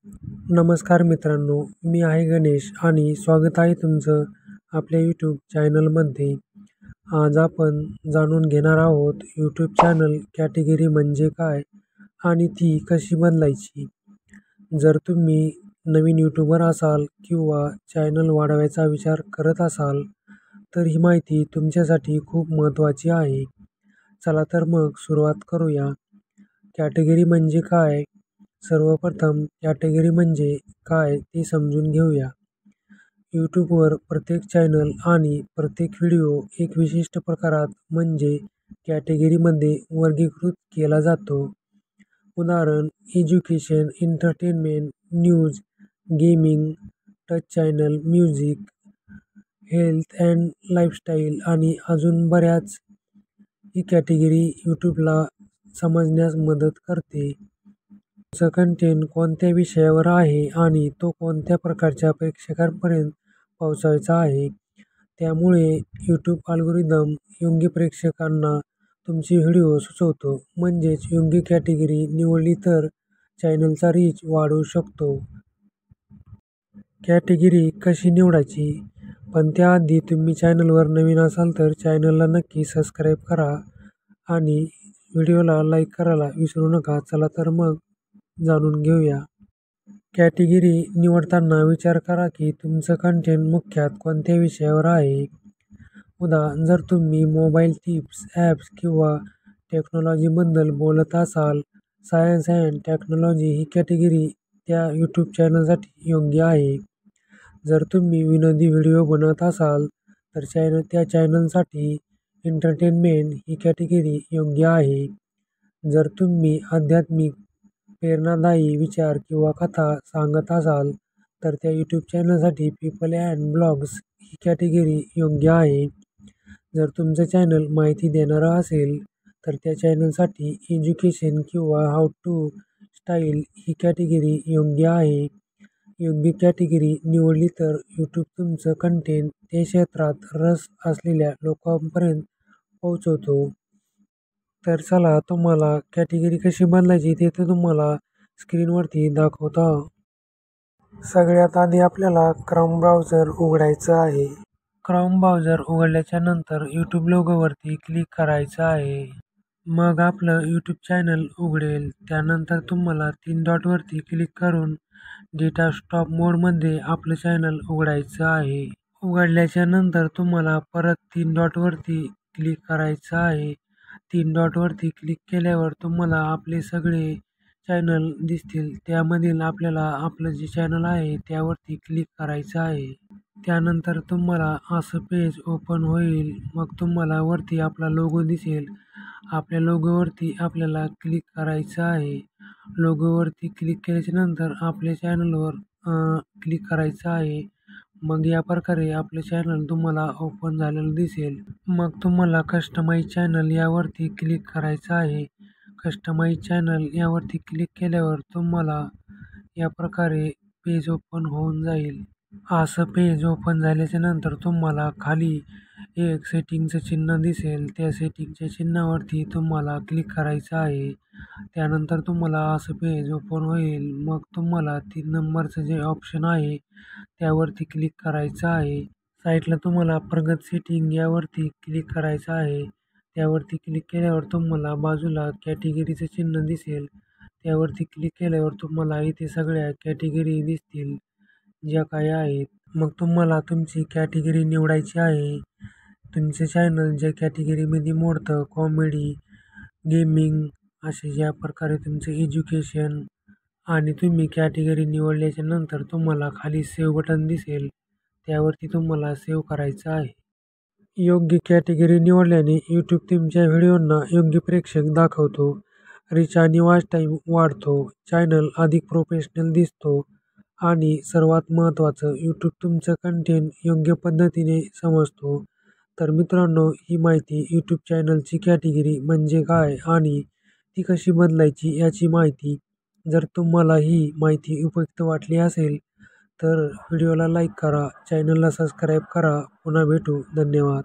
नमस्कार मित्रांनो, मी आहे गणेश आणि स्वागत आहे तुमचं आपल्या यूट्यूब चॅनलमध्ये. आज आपण जाणून घेणार आहोत यूट्यूब चॅनल कॅटेगरी म्हणजे काय आणि ती कशी बदलायची. जर तुम्ही नवीन यूट्यूबर असाल किंवा चॅनल वाढवायचा विचार करत असाल तर ही माहिती तुमच्यासाठी खूप महत्त्वाची आहे. चला तर मग सुरुवात करूया. कॅटेगरी म्हणजे काय? सर्वप्रथम कॅटेगरी म्हणजे काय ते समजून घेऊया. यूट्यूबवर प्रत्येक चॅनल आणि प्रत्येक व्हिडिओ एक विशिष्ट प्रकारात म्हणजे कॅटेगरीमध्ये वर्गीकृत केला जातो. उदाहरण: education, entertainment, news, gaming, touch channel, music, health and lifestyle आणि अजून बऱ्याच. ही कॅटेगरी यूट्यूबला समजण्यास मदत करते. तुमचं कंटेंट कोणत्या विषयावर आहे आणि तो कोणत्या प्रकारच्या प्रेक्षकांपर्यंत पोहोचवायचा आहे. त्यामुळे यूट्यूब अल्गोरिदम योग्य प्रेक्षकांना तुमचे व्हिडिओ सुचवतो. म्हणजेच योग्य कॅटेगरी निवडली तर चॅनलचा रीच वाढू शकतो. कॅटेगरी कशी निवडायची? पण त्याआधी तुम्ही चॅनलवर नवीन असाल तर चॅनलला नक्की सबस्क्राईब करा आणि व्हिडिओला लाईक करायला विसरू नका. चला तर मग जाणून घेऊया. कॅटेगरी निवडताना विचार करा की तुमचं कंटेंट मुख्यतः कोणत्या विषयावर आहे. जर तुम्ही मोबाईल टिप्स, ॲप्स किंवा टेक्नॉलॉजीबद्दल बोलत असाल, science and technology he category त्या यूट्यूब चॅनलसाठी योग्य आहे. जर तुम्ही विनोदी व्हिडिओ बनवत असाल तर त्या चॅनलसाठी एंटरटेनमेंट ही कॅटेगरी योग्य आहे. जर तुम्ही आध्यात्मिक, प्रेरणादायी विचार किंवा कथा सांगत असाल तर त्या यूट्यूब चॅनलसाठी पीपल अँड ब्लॉग्स ही कॅटेगरी योग्य आहे. जर तुमचं चॅनल माहिती देणारं असेल तर त्या चॅनलसाठी एज्युकेशन किंवा हाऊ टू स्टाईल ही कॅटेगरी योग्य आहे. योग्य कॅटेगरी निवडली तर यूट्यूब तुमचं कंटेंट त्या क्षेत्रात रस असलेल्या लोकांपर्यंत पोहोचवतो. तर चला, तुम्हाला कॅटेगरी कशी बदलायची ते तर तुम्हाला स्क्रीनवरती दाखवतो. सगळ्यात आधी आपल्याला क्रोम ब्राउझर उघडायचं आहे. क्रोम ब्राउझर उघडल्याच्या नंतर यूट्यूब लोगोवरती क्लिक करायचं आहे. मग आपलं यूट्यूब चॅनल उघडेल. त्यानंतर तुम्हाला 3 डॉटवरती क्लिक करून डेस्कटॉप मोडमध्ये आपलं चॅनल उघडायचं आहे. उघडल्याच्या नंतर तुम्हाला परत 3 डॉटवरती क्लिक करायचं आहे. 3 डॉटवरती क्लिक केल्यावर तुम्हाला आपले सगळे चॅनल दिसतील. त्यामधील आपल्याला आपलं जे चॅनल आहे त्यावरती क्लिक करायचं आहे. त्यानंतर तुम्हाला असं पेज ओपन होईल. मग तुम्हाला वरती आपला लोगो दिसेल. आपल्या लोगोवरती आपल्याला क्लिक करायचं आहे. लोगोवरती क्लिक केल्याच्या नंतर आपल्या चॅनलवर क्लिक करायचं आहे. मग या प्रकारे आपलं चॅनल तुम्हाला ओपन झालेलं दिसेल. मग तुम्हाला कस्टमाइज चॅनल यावरती क्लिक करायचं आहे. कस्टमाइज चॅनल यावरती क्लिक केल्यावर तुम्हाला या प्रकारे पेज ओपन होऊन जाईल. असं पेज ओपन झाल्याच्या नंतर तुम्हाला खाली एक सेटिंगचं चिन्ह दिसेल. त्या सेटिंगच्या चिन्हावरती तुम्हाला क्लिक करायचं आहे. त्यानंतर तुम्हाला असं पेज ओपन होईल. मग तुम्हाला 3 नंबरचं जे ऑप्शन आहे त्यावरती क्लिक करायचं आहे. साईडला तुम्हाला प्रगत सेटिंग यावरती क्लिक करायचं आहे. त्यावरती क्लिक केल्यावर तुम्हाला बाजूला कॅटेगरीचं चिन्ह दिसेल. त्यावरती क्लिक केल्यावर तुम्हाला इथे सगळ्या कॅटेगरी दिसतील ज्या काही आहेत. मग तुम्हाला तुमची कॅटेगरी निवडायची आहे. तुमचे चॅनल ज्या कॅटेगरीमध्ये मोडतं, कॉमेडी, गेमिंग असे ज्या प्रकारे तुमचं एज्युकेशन, आणि तुम्ही कॅटेगरी निवडल्याच्या नंतर तुम्हाला खाली सेव्ह बटन दिसेल. त्यावरती तुम्हाला सेव्ह करायचं आहे. योग्य कॅटेगरी निवडल्याने यूट्यूब तुमच्या व्हिडिओंना योग्य प्रेक्षक दाखवतो. रीच आणि वॉच टाईम वाढतो. चॅनल अधिक प्रोफेशनल दिसतो आणि सर्वात महत्त्वाचं, यूट्यूब तुमचं कंटेंट योग्य पद्धतीने समजतो. तर मित्रांनो, ही माहिती यूट्यूब चॅनलची कॅटेगरी म्हणजे काय आणि ती कशी बदलायची याची माहिती. जर तुम्हाला ही माहिती उपयुक्त वाटली असेल तर व्हिडिओला लाईक करा, चॅनलला सबस्क्राईब करा. पुन्हा भेटू. धन्यवाद.